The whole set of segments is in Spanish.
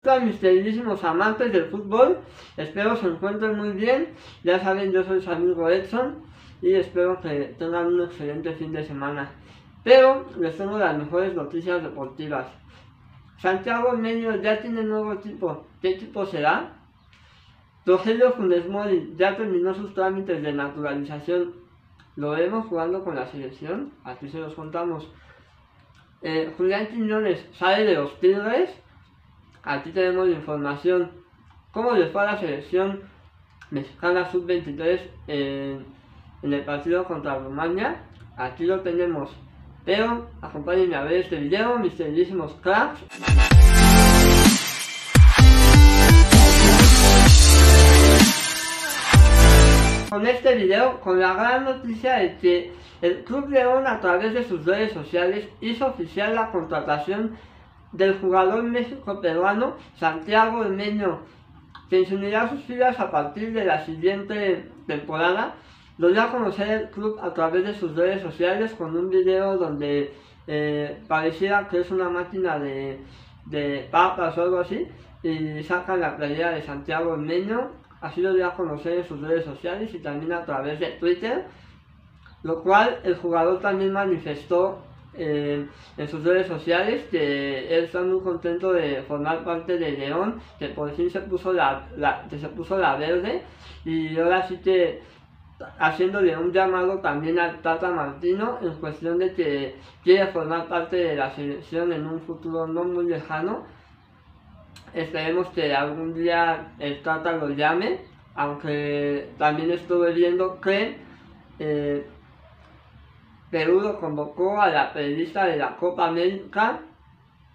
A mis queridísimos amantes del fútbol, espero se encuentren muy bien. Ya saben, yo soy su amigo Edson y espero que tengan un excelente fin de semana. Pero les tengo las mejores noticias deportivas. Santiago Ormeño ya tiene nuevo equipo. ¿Qué equipo será? Rogelio Funes Mori ya terminó sus trámites de naturalización. Lo vemos jugando con la selección, aquí se los contamos. Julián Quiñones sale de los Tigres. Aquí tenemos la información. ¿Cómo les fue a la selección mexicana sub-23 en el partido contra Rumania? Aquí lo tenemos. Pero acompáñenme a ver este video, mis queridísimos cracks. Con este video, con la gran noticia de que el Club León a través de sus redes sociales hizo oficial la contratación del jugador México-peruano Santiago Ormeño, quien se unirá a sus filas a partir de la siguiente temporada. Lo dio a conocer el club a través de sus redes sociales con un video donde pareciera que es una máquina de papas o algo así, y sacan la playera de Santiago Ormeño. Así lo dio a conocer en sus redes sociales y también a través de Twitter, lo cual el jugador también manifestó en sus redes sociales que él está muy contento de formar parte de León, que por fin se puso la verde, y ahora sí que haciéndole un llamado también al Tata Martino en cuestión de que quiere formar parte de la selección en un futuro no muy lejano. Esperemos que algún día el Tata lo llame, aunque también estuve viendo que Perú lo convocó a la periodista de la Copa América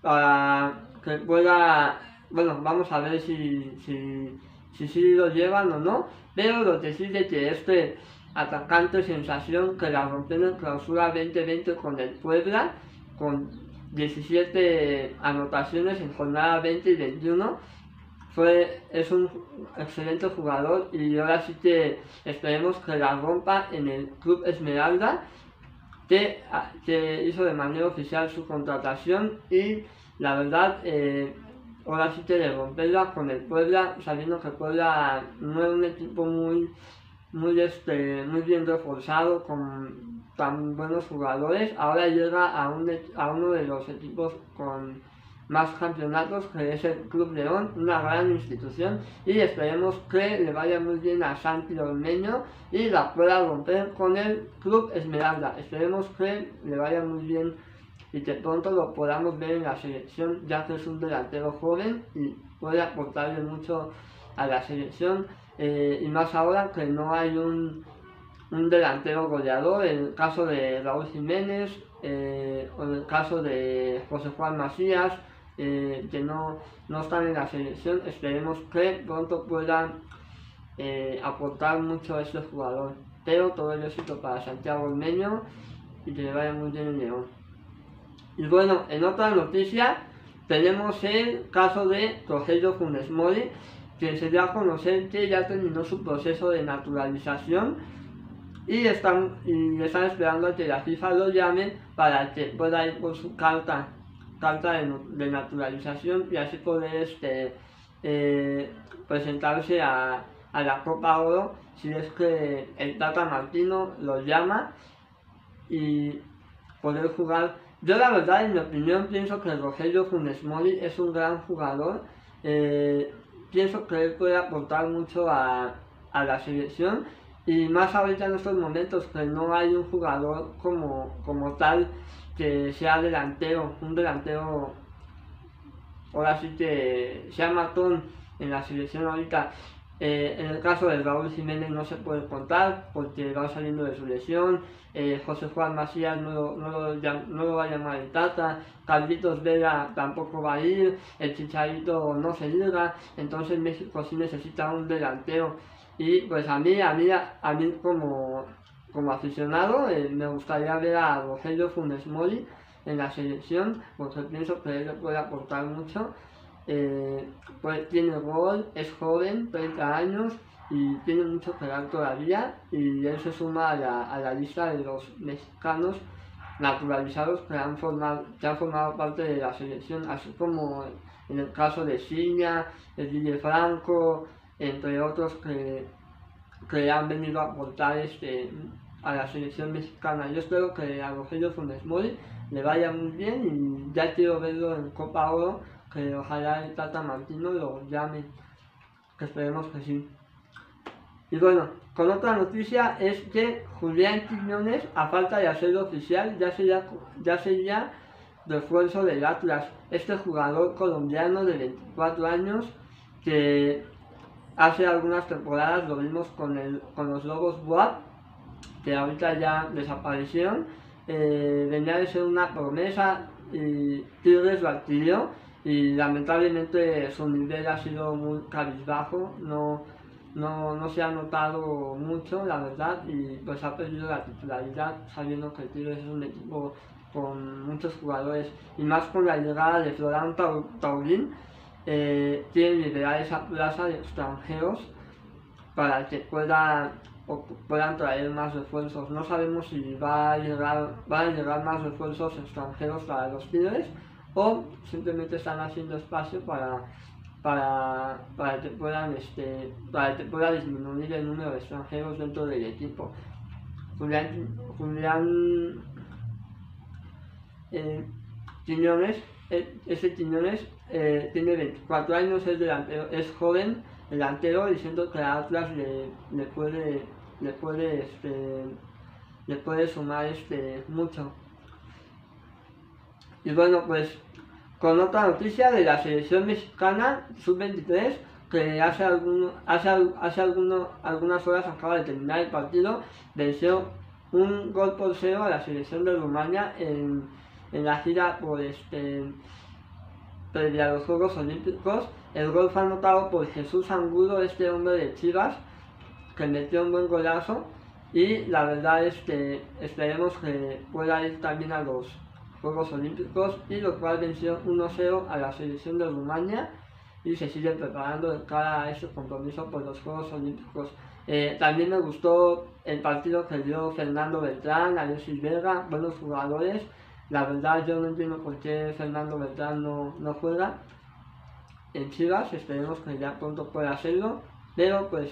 para que pueda, bueno, vamos a ver si lo llevan o no, pero lo que sí de que este atacante sensación que la rompió en clausura 2020 con el Puebla, con 17 anotaciones en jornada 20 y 21, es un excelente jugador, y ahora sí que esperemos que la rompa en el Club Esmeralda, que hizo de manera oficial su contratación, y la verdad ahora sí que de romperla con el Puebla, sabiendo que Puebla no es un equipo muy bien reforzado con tan buenos jugadores. Ahora llega a uno de los equipos con más campeonatos, que es el Club León, una gran institución, y esperemos que le vaya muy bien a Santi Ormeño y la pueda romper con el Club Esmeralda. Esperemos que le vaya muy bien y que pronto lo podamos ver en la selección, ya que es un delantero joven y puede aportarle mucho a la selección, y más ahora que no hay un delantero goleador, en el caso de Raúl Jiménez o en el caso de José Juan Macías, que no están en la selección. Esperemos que pronto puedan aportar mucho a este jugador. Pero todo el éxito para Santiago Ormeño y que le vaya muy bien en León. Y bueno, en otra noticia tenemos el caso de Rogelio Funes Mori, que se dio a conocer que ya terminó su proceso de naturalización y están esperando a que la FIFA lo llame para que pueda ir por su carta de naturalización y así poder presentarse a la Copa Oro, si es que el Tata Martino lo llama, y poder jugar. Yo la verdad, en mi opinión, pienso que Rogelio Funes Mori es un gran jugador. Pienso que él puede aportar mucho a la selección, y más ahorita en estos momentos que no hay un jugador como tal que sea delantero, un delantero ahora sí que sea matón en la selección ahorita. En el caso de Raúl Jiménez no se puede contar porque va saliendo de su lesión. José Juan Macías no lo va a llamar el Tata. Carlitos Vela tampoco va a ir. El Chicharito no se diga. Entonces México sí necesita un delantero. Y pues a mí como aficionado me gustaría ver a Rogelio Funes Mori en la selección, porque pienso que él puede aportar mucho. Pues tiene gol, es joven, 30 años, y tiene mucho que dar todavía, y él se suma a la lista de los mexicanos naturalizados que han formado parte de la selección, así como en el caso de Ciña, de Didier Franco, entre otros que han venido a aportar a la selección mexicana. Yo espero que a Rogelio Funes Mori le vaya muy bien y ya quiero verlo en Copa Oro, que ojalá el Tata Martino lo llame, que esperemos que sí. Y bueno, con otra noticia es que Julián Quiñones, a falta de hacerlo oficial, ya sería refuerzo del Atlas. Este jugador colombiano de 24 años que hace algunas temporadas lo vimos con los Lobos BUAP, que ahorita ya desaparecieron. Venía de ser una promesa y Tigres lo adquirió y lamentablemente su nivel ha sido muy cabizbajo, no se ha notado mucho, la verdad, y pues ha perdido la titularidad, sabiendo que el Tigres es un equipo con muchos jugadores, y más con la llegada de Florán Taulín, quieren liberar esa plaza de extranjeros para que puedan traer más refuerzos. No sabemos si van a llegar más refuerzos extranjeros para los Tigres o simplemente están haciendo espacio para que pueda disminuir el número de extranjeros dentro del equipo. Julián Quiñones, Quiñones tiene 24 años, es joven, delantero, diciendo que a Atlas le puede sumar mucho. Y bueno, pues con otra noticia de la selección mexicana sub-23, que hace algunas horas acaba de terminar el partido, venció 1-0 a la selección de Rumania en la gira previa a los Juegos Olímpicos. El gol fue anotado por Jesús Angulo, hombre de Chivas, que metió un buen golazo, y la verdad es que esperemos que pueda ir también a los Juegos Olímpicos, y lo cual venció 1-0 a la selección de Rumania y se sigue preparando de cara a este compromiso por los Juegos Olímpicos. También me gustó el partido que dio Fernando Beltrán, Alexis Vega, buenos jugadores. La verdad yo no entiendo por qué Fernando Beltrán no juega en Chivas, esperemos que ya pronto pueda hacerlo, pero pues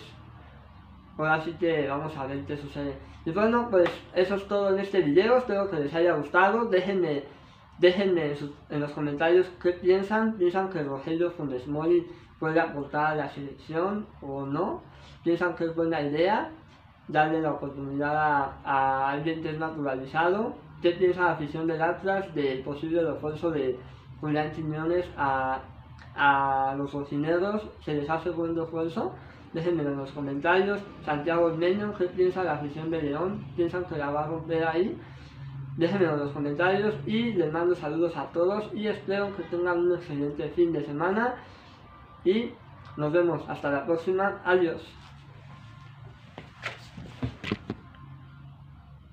ahora sí que vamos a ver qué sucede. Y bueno, pues eso es todo en este video, espero que les haya gustado. Déjenme en los comentarios qué piensan que Rogelio Funes Mori puede aportar a la selección o no, piensan que es buena idea darle la oportunidad a alguien que es naturalizado. ¿Qué piensa la afición del Atlas del posible refuerzo de Julián Quiñones a los rojinegros? ¿Se les hace buen refuerzo? Déjenmelo en los comentarios. Santiago Ormeño, ¿qué piensa la afición de León? ¿Piensan que la va a romper ahí? Déjenmelo en los comentarios y les mando saludos a todos y espero que tengan un excelente fin de semana y nos vemos hasta la próxima. Adiós.